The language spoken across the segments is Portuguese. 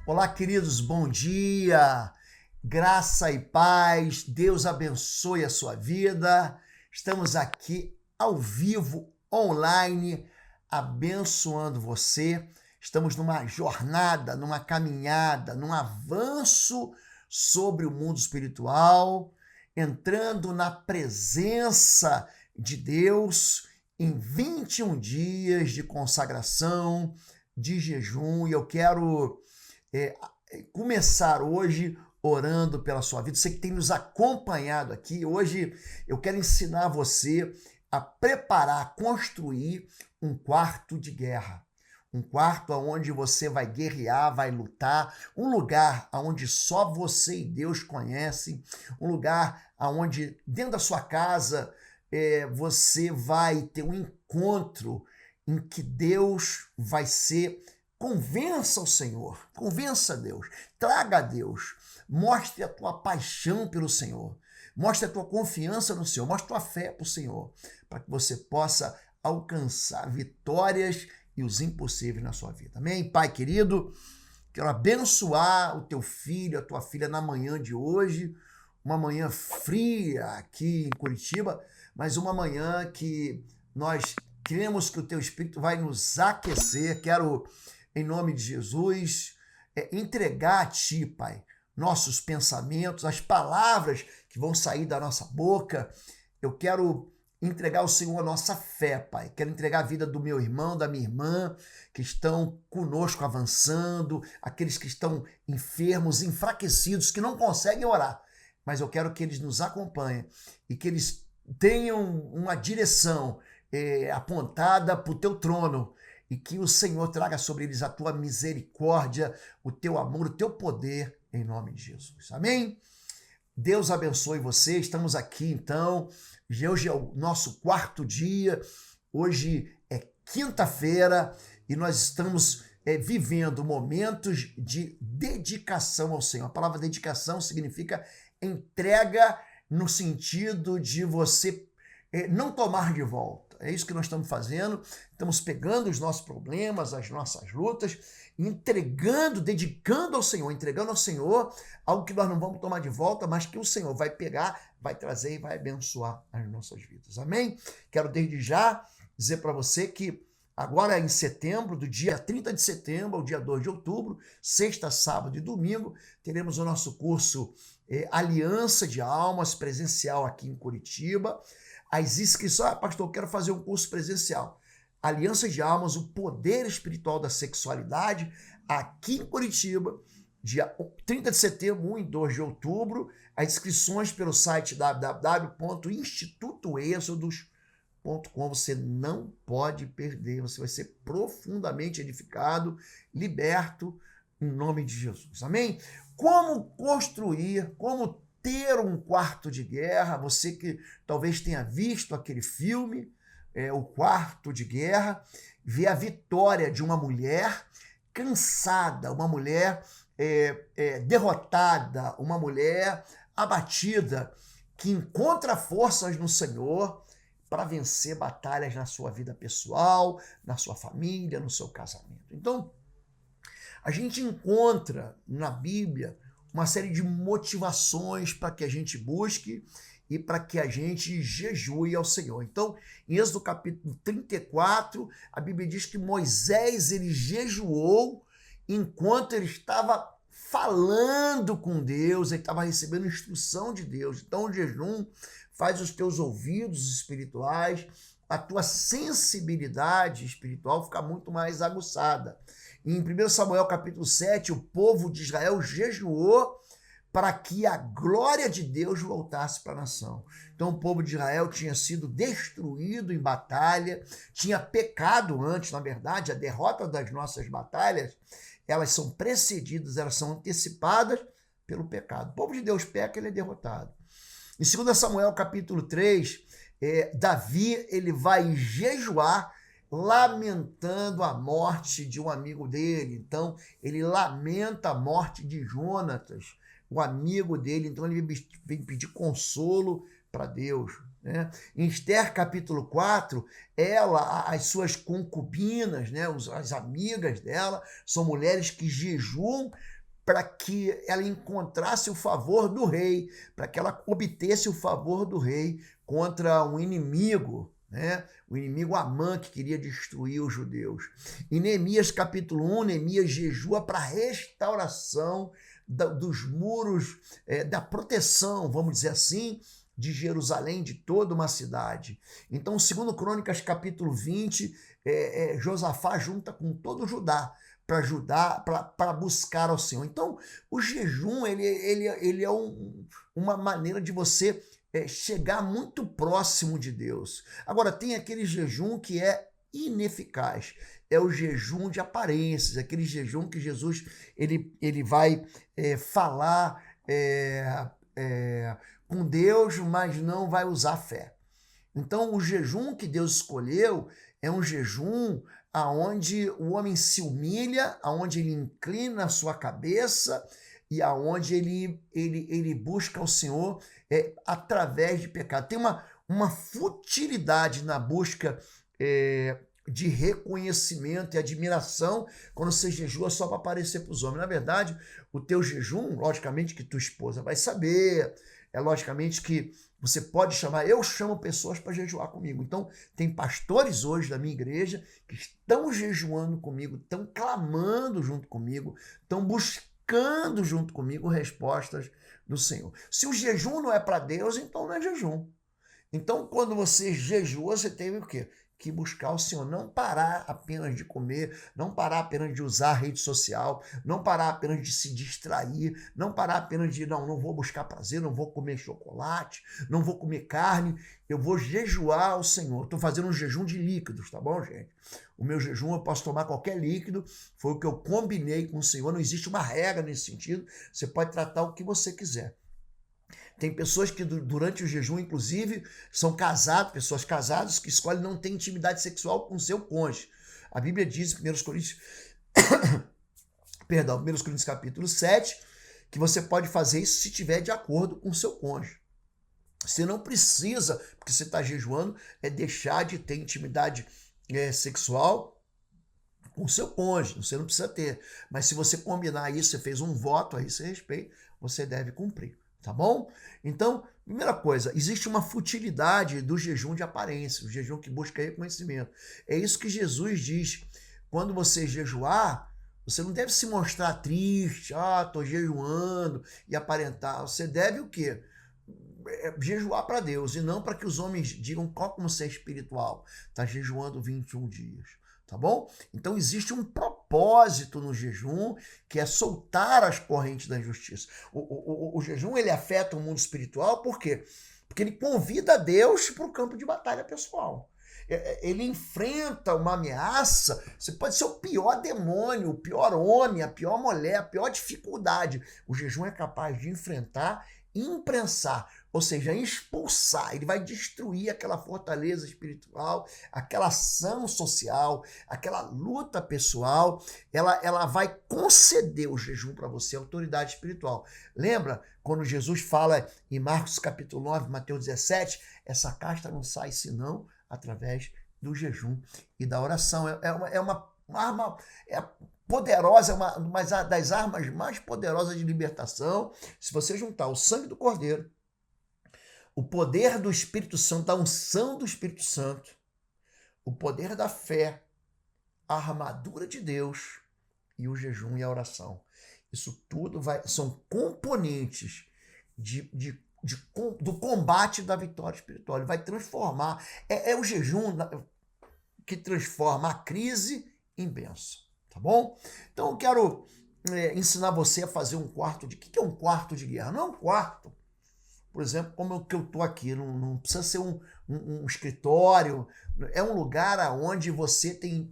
Olá, queridos, bom dia, graça e paz, Deus abençoe a sua vida. Estamos aqui ao vivo, online, abençoando você. Estamos numa jornada, numa caminhada, num avanço sobre o mundo espiritual, entrando na presença de Deus em 21 dias de consagração, de jejum, e eu quero começar hoje orando pela sua vida. Você que tem nos acompanhado aqui, hoje eu quero ensinar você a preparar, a construir um quarto de guerra. Um quarto onde você vai guerrear, vai lutar, um lugar onde só você e Deus conhecem, um lugar onde dentro da sua casa você vai ter um encontro em que Deus vai ser. Convença o Senhor, convença Deus, traga a Deus, mostre a tua paixão pelo Senhor, mostre a tua confiança no Senhor, mostre a tua fé para o Senhor, para que você possa alcançar vitórias e os impossíveis na sua vida. Amém? Pai querido, quero abençoar o teu filho, a tua filha na manhã de hoje, uma manhã fria aqui em Curitiba, mas uma manhã que nós cremos que o teu Espírito vai nos aquecer. Quero, em nome de Jesus, entregar a Ti, Pai, nossos pensamentos, as palavras que vão sair da nossa boca. Eu quero entregar ao Senhor a nossa fé, Pai. Quero entregar a vida do meu irmão, da minha irmã, que estão conosco avançando, aqueles que estão enfermos, enfraquecidos, que não conseguem orar. Mas eu quero que eles nos acompanhem e que eles tenham uma direção apontada para o Teu trono, e que o Senhor traga sobre eles a tua misericórdia, o teu amor, o teu poder, em nome de Jesus. Amém? Deus abençoe você. Estamos aqui, então. Hoje é o nosso quarto dia. Hoje é quinta-feira e nós estamos vivendo momentos de dedicação ao Senhor. A palavra dedicação significa entrega no sentido de você não tomar de volta. É isso que nós estamos fazendo. Estamos pegando os nossos problemas, as nossas lutas, entregando, dedicando ao Senhor, entregando ao Senhor algo que nós não vamos tomar de volta, mas que o Senhor vai pegar, vai trazer e vai abençoar as nossas vidas. Amém? Quero desde já dizer para você que agora em setembro, do dia 30 de setembro ao dia 2 de outubro, sexta, sábado e domingo, teremos o nosso curso Aliança de Almas presencial aqui em Curitiba. As inscrições, pastor, eu quero fazer um curso presencial. Aliança de Almas, o poder espiritual da sexualidade, aqui em Curitiba, dia 30 de setembro, 1 e 2 de outubro. As inscrições pelo site www.institutoexodos.com. Você não pode perder, você vai ser profundamente edificado, liberto, em nome de Jesus. Amém? Como construir, como ter um quarto de guerra? Você que talvez tenha visto aquele filme, O Quarto de Guerra, vê a vitória de uma mulher cansada, uma mulher derrotada, uma mulher abatida, que encontra forças no Senhor para vencer batalhas na sua vida pessoal, na sua família, no seu casamento. Então, a gente encontra na Bíblia uma série de motivações para que a gente busque e para que a gente jejue ao Senhor. Então, em Êxodo capítulo 34, a Bíblia diz que Moisés ele jejuou enquanto ele estava falando com Deus, ele estava recebendo instrução de Deus. Então, o jejum faz os teus ouvidos espirituais, a tua sensibilidade espiritual ficar muito mais aguçada. Em 1 Samuel capítulo 7, o povo de Israel jejuou para que a glória de Deus voltasse para a nação. Então o povo de Israel tinha sido destruído em batalha, tinha pecado antes, na verdade, a derrota das nossas batalhas, elas são precedidas, elas são antecipadas pelo pecado. O povo de Deus peca, ele é derrotado. Em 2 Samuel capítulo 3, Davi ele vai jejuar, lamentando a morte de um amigo dele. Então, ele lamenta a morte de Jonatas, o amigo dele. Então, ele vem pedir consolo para Deus. Né? Em Esther, capítulo 4, as suas concubinas, né, as amigas dela, são mulheres que jejuam para que ela encontrasse o favor do rei, para que ela obtesse o favor do rei contra um inimigo, né? O inimigo Amã, que queria destruir os judeus. Em Neemias capítulo 1, Neemias jejua para a restauração dos muros, da proteção, vamos dizer assim, de Jerusalém, de toda uma cidade. Então, segundo Crônicas capítulo 20, Josafá junta com todo o Judá para buscar ao Senhor. Então, o jejum ele é uma maneira de você chegar muito próximo de Deus. Agora, tem aquele jejum que é ineficaz. É o jejum de aparências, aquele jejum que Jesus ele vai falar com Deus, mas não vai usar fé. Então, o jejum que Deus escolheu é um jejum aonde o homem se humilha, aonde ele inclina a sua cabeça e aonde ele busca o Senhor através de pecado. Tem uma futilidade na busca de reconhecimento e admiração quando você jejua só para aparecer para os homens. Na verdade, o teu jejum, logicamente que tua esposa vai saber, logicamente que você pode chamar, eu chamo pessoas para jejuar comigo. Então, tem pastores hoje da minha igreja que estão jejuando comigo, estão clamando junto comigo, estão buscando junto comigo respostas do Senhor. Se o jejum não é para Deus, então não é jejum. Então, quando você jejua, você tem o quê? Que buscar o Senhor, não parar apenas de comer, não parar apenas de usar a rede social, não parar apenas de se distrair, não parar apenas de, não vou buscar prazer, não vou comer chocolate, não vou comer carne, eu vou jejuar ao Senhor. Estou fazendo um jejum de líquidos, tá bom, gente? O meu jejum, eu posso tomar qualquer líquido, foi o que eu combinei com o Senhor, não existe uma regra nesse sentido, você pode tratar o que você quiser. Tem pessoas que durante o jejum, inclusive, são casados, pessoas casadas que escolhem não ter intimidade sexual com seu cônjuge. A Bíblia diz em 1 Coríntios, 1 Coríntios capítulo 7, que você pode fazer isso se estiver de acordo com seu cônjuge. Você não precisa, porque você está jejuando, deixar de ter intimidade sexual com seu cônjuge. Você não precisa ter. Mas se você combinar isso, você fez um voto a esse respeito, você deve cumprir. Tá bom? Então, primeira coisa, existe uma futilidade do jejum de aparência, o jejum que busca reconhecimento. É isso que Jesus diz. Quando você jejuar, você não deve se mostrar triste, estou jejuando e aparentar. Você deve o quê? Jejuar para Deus e não para que os homens digam como você é espiritual. Está jejuando 21 dias. Tá bom? Então existe um propósito no jejum, que é soltar as correntes da injustiça. O jejum, ele afeta o mundo espiritual, por quê? Porque ele convida Deus para o campo de batalha pessoal. Ele enfrenta uma ameaça, você pode ser o pior demônio, o pior homem, a pior mulher, a pior dificuldade. O jejum é capaz de enfrentar e imprensar, ou seja, expulsar. Ele vai destruir aquela fortaleza espiritual, aquela ação social, aquela luta pessoal. Ela vai conceder o jejum para você, autoridade espiritual. Lembra quando Jesus fala em Marcos capítulo 9, Mateus 17, essa casta não sai senão através do jejum e da oração. É uma arma poderosa, uma das armas mais poderosas de libertação. Se você juntar o sangue do Cordeiro, o poder do Espírito Santo, a unção do Espírito Santo, o poder da fé, a armadura de Deus e o jejum e a oração. Isso tudo são componentes do combate da vitória espiritual. Ele vai transformar. É o jejum que transforma a crise em bênção. Tá bom? Então eu quero ensinar você a fazer um quarto de... O que é um quarto de guerra? Não é um quarto, por exemplo, como o que eu estou aqui. Não precisa ser um escritório. É um lugar onde você tem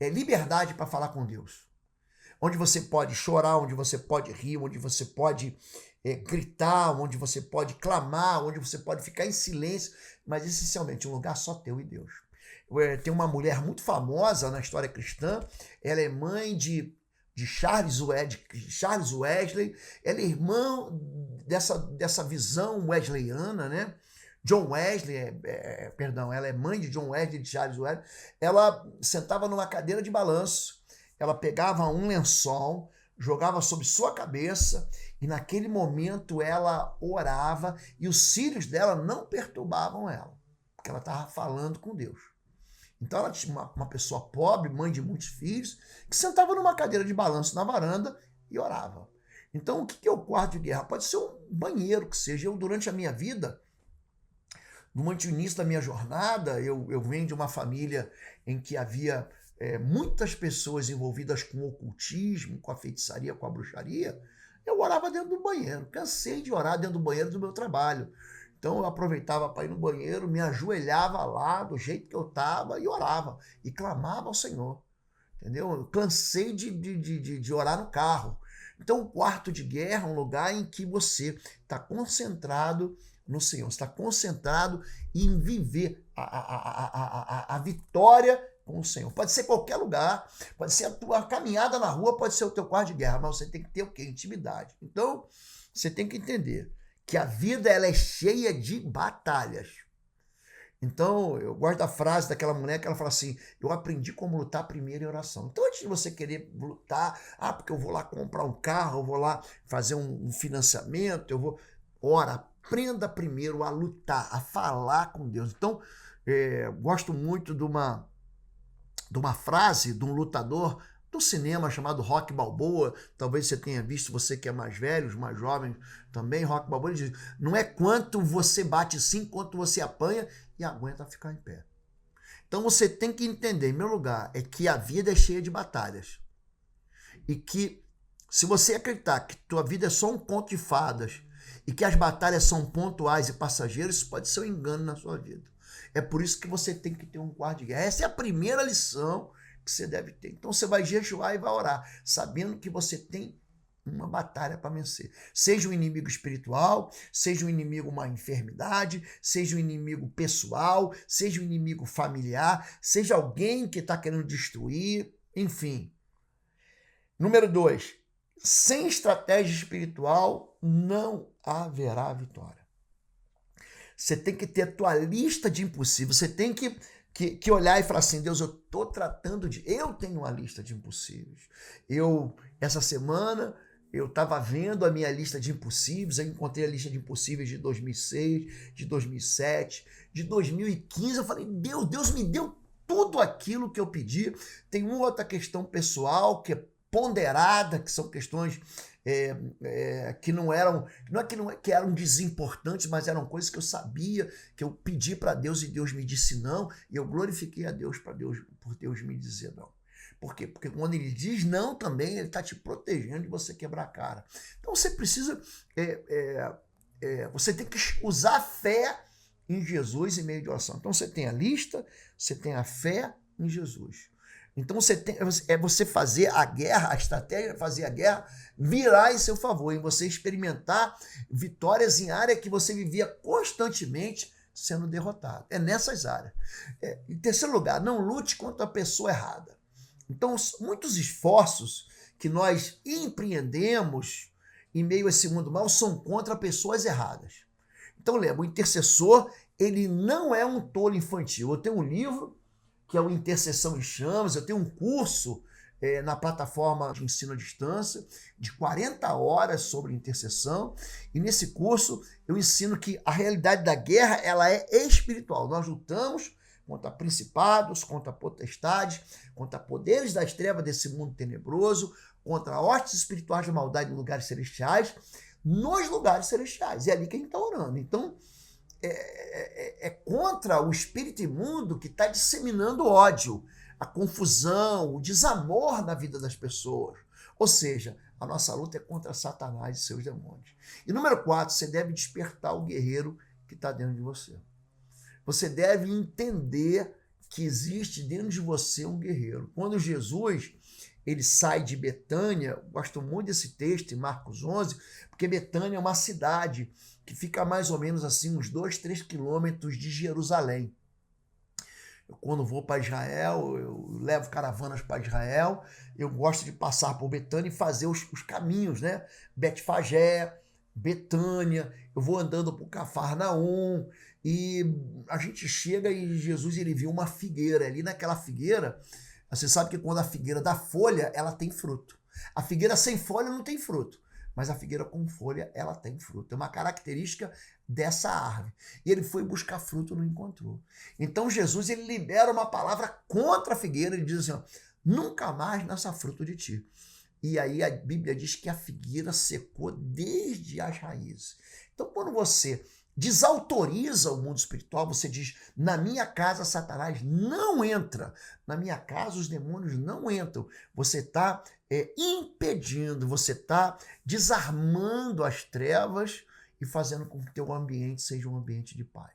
liberdade para falar com Deus. Onde você pode chorar, onde você pode rir, onde você pode gritar, onde você pode clamar, onde você pode ficar em silêncio, mas essencialmente um lugar só teu e Deus. Tem uma mulher muito famosa na história cristã, ela é mãe de Charles Wesley, ela é irmã dessa visão wesleyana, né? John Wesley, ela é mãe de John Wesley, de Charles Wesley. Ela sentava numa cadeira de balanço, ela pegava um lençol, jogava sobre sua cabeça e naquele momento ela orava e os cílios dela não perturbavam ela, porque ela estava falando com Deus. Então ela tinha uma pessoa pobre, mãe de muitos filhos, que sentava numa cadeira de balanço na varanda e orava. Então o que é o quarto de guerra? Pode ser um banheiro que seja. Eu, durante a minha vida, durante o início da minha jornada, eu venho de uma família em que havia muitas pessoas envolvidas com o ocultismo, com a feitiçaria, com a bruxaria. Eu orava dentro do banheiro. Cansei de orar dentro do banheiro do meu trabalho. Então eu aproveitava para ir no banheiro, me ajoelhava lá do jeito que eu estava e orava. E clamava ao Senhor. Entendeu? Eu cansei de orar no carro. Então o quarto de guerra é um lugar em que você está concentrado no Senhor, está concentrado em viver a vitória com o Senhor. Pode ser qualquer lugar, pode ser a tua caminhada na rua, pode ser o teu quarto de guerra, mas você tem que ter o quê? Intimidade. Então, você tem que entender que a vida ela é cheia de batalhas. Então, eu gosto da frase daquela mulher que ela fala assim, eu aprendi como lutar primeiro em oração. Então, antes de você querer lutar, porque eu vou lá comprar um carro, eu vou lá fazer um financiamento, eu vou... Ora, aprenda primeiro a lutar, a falar com Deus. Então, gosto muito de uma frase de um lutador do cinema chamado Rocky Balboa. Talvez você tenha visto, você que é mais velho, os mais jovens também. Rocky Balboa ele diz, não é quanto você bate sim, quanto você apanha e aguenta ficar em pé. Então você tem que entender, em meu lugar, é que a vida é cheia de batalhas. E que se você acreditar que tua vida é só um conto de fadas e que as batalhas são pontuais e passageiras, isso pode ser um engano na sua vida. É por isso que você tem que ter um quarto de guerra. Essa é a primeira lição que você deve ter. Então você vai jejuar e vai orar, sabendo que você tem uma batalha para vencer. Seja um inimigo espiritual, seja um inimigo uma enfermidade, seja um inimigo pessoal, seja um inimigo familiar, seja alguém que está querendo destruir, enfim. Número 2, sem estratégia espiritual não haverá vitória. Você tem que ter a tua lista de impossíveis, você tem que olhar e falar assim, Deus, eu estou tratando de... Eu tenho uma lista de impossíveis. Essa semana, eu estava vendo a minha lista de impossíveis, eu encontrei a lista de impossíveis de 2006, de 2007, de 2015, eu falei, Deus me deu tudo aquilo que eu pedi. Tem uma outra questão pessoal que é ponderada, que são questões que não eram, que eram desimportantes, mas eram coisas que eu sabia, que eu pedi para Deus e Deus me disse não, e eu glorifiquei a Deus por Deus me dizer não. Por quê? Porque quando ele diz não também, ele está te protegendo de você quebrar a cara. Então você precisa, você tem que usar a fé em Jesus em meio de oração. Então você tem a lista, você tem a fé em Jesus. Então você fazer a guerra, a estratégia é fazer a guerra virar em seu favor, em você experimentar vitórias em área que você vivia constantemente sendo derrotado. É nessas áreas. Em terceiro lugar, não lute contra a pessoa errada. Então, muitos esforços que nós empreendemos em meio a esse mundo mal são contra pessoas erradas. Então, lembra, o intercessor, ele não é um tolo infantil. Eu tenho um livro que é o Intercessão em Chamas, eu tenho um curso na plataforma de ensino à distância de 40 horas sobre intercessão, e nesse curso eu ensino que a realidade da guerra ela é espiritual. Nós lutamos contra principados, contra potestades, contra poderes das trevas desse mundo tenebroso, contra hostes espirituais de maldade em lugares celestiais, nos lugares celestiais. É ali que a gente está orando. Então, é contra o espírito imundo que está disseminando ódio, a confusão, o desamor na vida das pessoas. Ou seja, a nossa luta é contra Satanás e seus demônios. E número 4, você deve despertar o guerreiro que está dentro de você. Você deve entender que existe dentro de você um guerreiro. Quando Jesus ele sai de Betânia, eu gosto muito desse texto em Marcos 11, porque Betânia é uma cidade que fica mais ou menos assim uns 2-3 quilômetros de Jerusalém. Quando vou para Israel, eu levo caravanas para Israel, eu gosto de passar por Betânia e fazer os caminhos, né? Betfagé, Betânia, eu vou andando por Cafarnaum e a gente chega e Jesus ele viu uma figueira. Ali naquela figueira, você sabe que quando a figueira dá folha, ela tem fruto. A figueira sem folha não tem fruto, mas a figueira com folha, ela tem fruto. É uma característica dessa árvore. E ele foi buscar fruto e não encontrou. Então Jesus, ele libera uma palavra contra a figueira, ele diz assim, ó, nunca mais nasça fruto de ti. E aí a Bíblia diz que a figueira secou desde as raízes. Então quando você desautoriza o mundo espiritual, você diz, na minha casa Satanás não entra, na minha casa os demônios não entram. Você está impedindo, você está desarmando as trevas e fazendo com que o teu ambiente seja um ambiente de paz.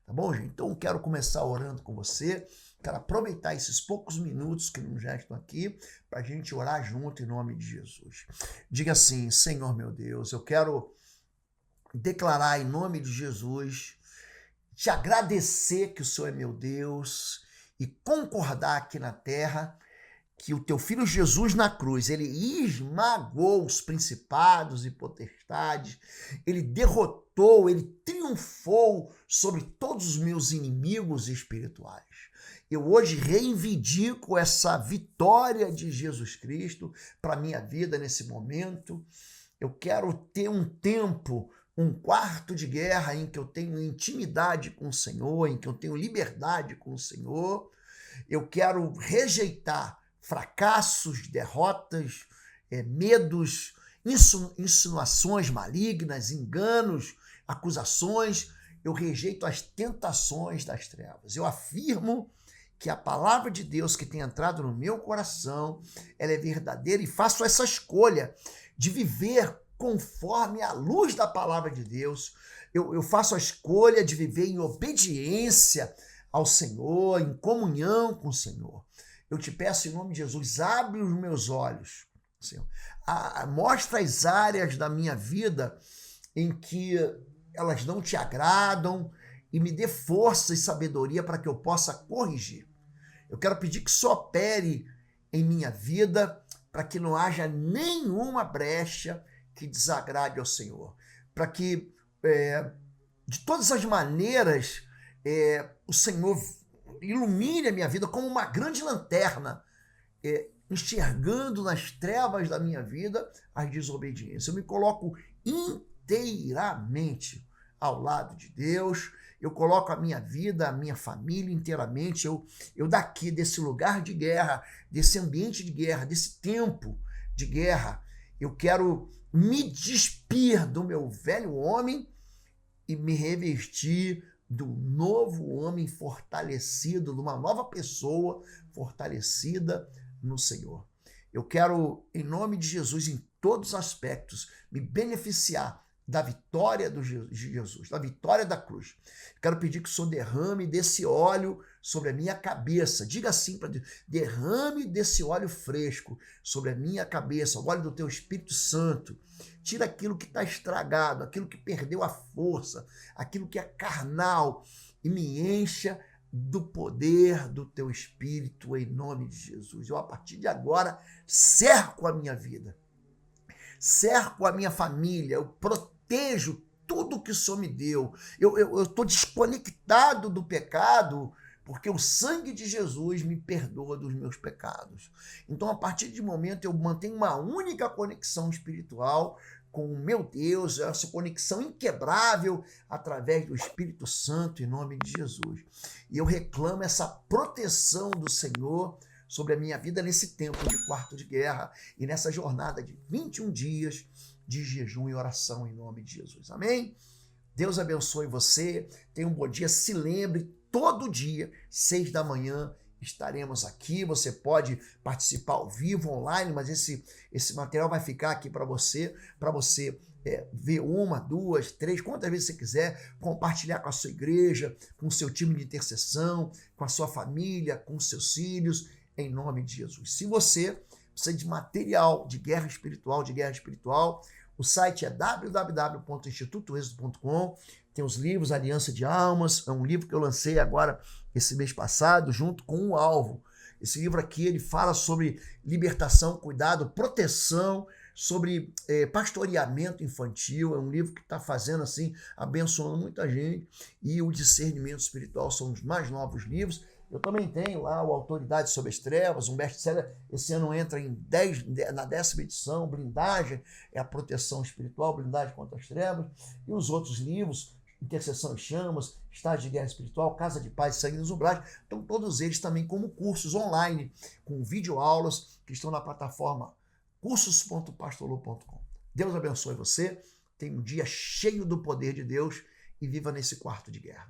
Tá bom, gente? Então eu quero começar orando com você, quero aproveitar esses poucos minutos que nos restam aqui para a gente orar junto em nome de Jesus. Diga assim, Senhor meu Deus, eu quero declarar em nome de Jesus, te agradecer que o Senhor é meu Deus e concordar aqui na terra que o teu filho Jesus na cruz, ele esmagou os principados e potestades, ele derrotou, ele triunfou sobre todos os meus inimigos espirituais. Eu hoje reivindico essa vitória de Jesus Cristo para a minha vida nesse momento. Eu quero ter um tempo, um quarto de guerra em que eu tenho intimidade com o Senhor, em que eu tenho liberdade com o Senhor. Eu quero rejeitar fracassos, derrotas, medos, insinuações malignas, enganos, acusações. Eu rejeito as tentações das trevas. Eu afirmo que a palavra de Deus que tem entrado no meu coração, ela é verdadeira e faço essa escolha de viver conforme a luz da palavra de Deus. Eu faço a escolha de viver em obediência ao Senhor, em comunhão com o Senhor. Eu te peço em nome de Jesus, abre os meus olhos, Senhor. Mostra as áreas da minha vida em que elas não te agradam e me dê força e sabedoria para que eu possa corrigir. Eu quero pedir que isso opere em minha vida para que não haja nenhuma brecha que desagrade ao Senhor. Para que, de todas as maneiras, o Senhor ilumine a minha vida como uma grande lanterna, enxergando nas trevas da minha vida as desobediências. Eu me coloco inteiramente ao lado de Deus, eu coloco a minha vida, a minha família inteiramente, eu daqui, desse lugar de guerra, desse ambiente de guerra, desse tempo de guerra, eu quero me despir do meu velho homem e me revestir do novo homem fortalecido, de uma nova pessoa fortalecida no Senhor. Eu quero, em nome de Jesus, em todos os aspectos, me beneficiar da vitória de Jesus, da vitória da cruz. Quero pedir que o Senhor derrame desse óleo sobre a minha cabeça. Diga assim para Deus, derrame desse óleo fresco sobre a minha cabeça, o óleo do teu Espírito Santo. Tira aquilo que está estragado, aquilo que perdeu a força, aquilo que é carnal e me encha do poder do teu Espírito em nome de Jesus. Eu, a partir de agora, cerco a minha vida, cerco a minha família, eu protejo tudo que o Senhor me deu. Eu estou desconectado do pecado, porque o sangue de Jesus me perdoa dos meus pecados. Então, a partir de momento, eu mantenho uma única conexão espiritual com o meu Deus, essa conexão inquebrável através do Espírito Santo, em nome de Jesus. E eu reclamo essa proteção do Senhor sobre a minha vida nesse tempo de quarto de guerra e nessa jornada de 21 dias de jejum e oração em nome de Jesus. Amém? Deus abençoe você. Tenha um bom dia. Se lembre, todo dia, 6 da manhã, estaremos aqui. Você pode participar ao vivo, online, mas esse material vai ficar aqui para você ver 1, 2, 3, quantas vezes você quiser, compartilhar com a sua igreja, com o seu time de intercessão, com a sua família, com os seus filhos, em nome de Jesus. Se você precisa de material de guerra espiritual, o site é www.institutoexodo.com. Tem os livros Aliança de Almas, é um livro que eu lancei agora esse mês passado, junto com o Alvo. Esse livro aqui, ele fala sobre libertação, cuidado, proteção, sobre pastoreamento infantil. É um livro que está fazendo assim, abençoando muita gente. E o discernimento espiritual são os mais novos livros. Eu também tenho lá o Autoridade sobre as Trevas, um best-seller. Esse ano entra na 10ª edição. Blindagem é a proteção espiritual, blindagem contra as trevas. E os outros livros, Intercessão em Chamas, Estágio de Guerra Espiritual, Casa de Paz e Sangue nos Umbrais. Então, todos eles também como cursos online, com videoaulas que estão na plataforma cursos.pastorlu.com. Deus abençoe você. Tenha um dia cheio do poder de Deus e viva nesse quarto de guerra.